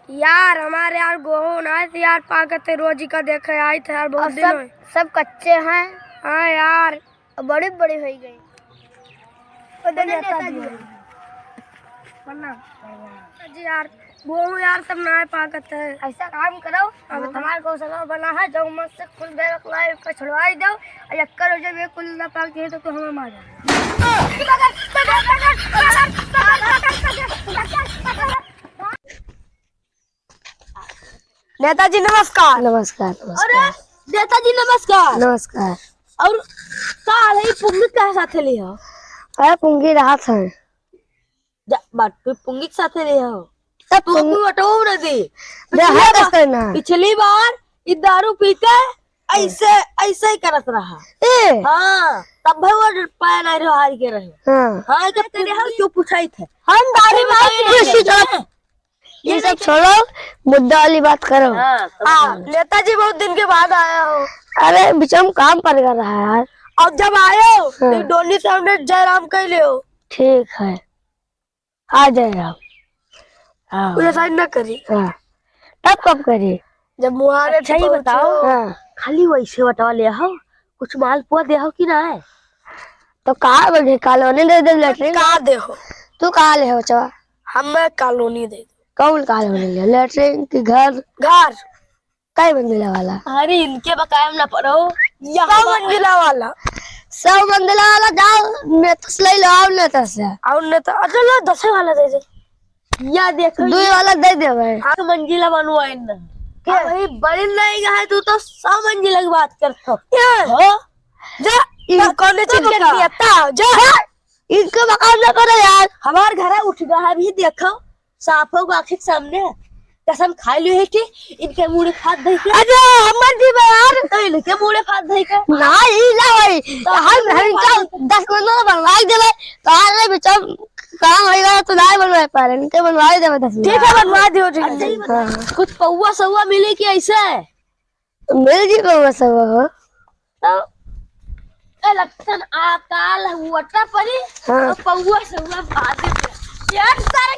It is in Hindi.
यार हमारे यार गेहूं ना थे यार, पाकते रोजी का देखे आई थे यार, बहुत दिन हुए। सब कच्चे हैं। हाँ यार, बड़ी बड़ी हो गई। जी यार गेहूं यार सब ना पाकत है। ऐसा काम करो, अब हमारे को सगा बना है जो मत से कुल दे रखलाई का छुड़वाई दो और यक्कर हो जब ये कुल ना पाकती है तो हमें मार नेताजी नमस्कार। नमस्कार। अरे नेताजी नमस्कार। नमस्कार। और काल ही पुंगी के साथे ले हो? अरे पुंगी रात है। बात पे पुंगी के साथे ले हो तब तू कोई हटाओ ना दे। पिछली पिछली बार ये दारू पी के ऐसे ऐसे ही करत रहा। हाँ तब भाई वो पाया नहीं रहा, हार के रहे। हाँ जब तेरे हम क्यों पूछाई थे हम दारू ये सब छोड़ो, मुद्दा वाली बात करो। नेताजी बहुत दिन के बाद आया हो। अरे बिचम काम पर कर रहा है यार। अब जब आए हो तो डोली सामने जयराम कह ले हो। ठीक है, आ जाए आप। मुझे साइन न करी। हाँ, तब कब करी? जब मुहारे अच्छा ही बताओ। खाली वैसे बता ले हो, कुछ माल पुआ दे हो कि ना है? तो कहा बजे कॉलोनी दे दे लेटरिन। कहा दे हो? तू कहा ले हो चवा? हमें कॉलोनी दे दो। कौन कॉलोनी ले? लेटरिन की घर? घर कई मंजिला वाला? अरे इनके बकाया ना पड़ो, 100 मंजिला वाला। 100 मंजिला वाला जाओ नेता ले लो, आओ नेता से। और नेता अच्छा लो 10 वाला दे दे। या देखो 2 वाला दे दे भाई। 8 मंजिला बनवाए ना क्या भाई? बड़ी नहीं है तू तो 100 मंजिला की बात करता हो। जा इनको ने चीज दिया था जा। इनको बकाया ना करो यार। हमार घर उठ गया है भी देखो, साफ हो आंखें के सामने। कसम खा लियो है कि इनके मुंह फाड़ दे के। अरे हमर दी यार तो इनके मुंह फाड़ दे के नहीं ला भाई। हम चल 10 मंजिला बनवा देबे तो आरे बिचम काम होएगा तो नहीं बनवा पा रहे, इनके बनवा देबे 10। ठीक है बनवा दियो। ठीक है कुछ पौवा सौवा मिले कि ऐसे मिल जी को सब हो तो इलेक्शन आकाल हुआ पड़ी। पौवा सौवा भाग यार सारा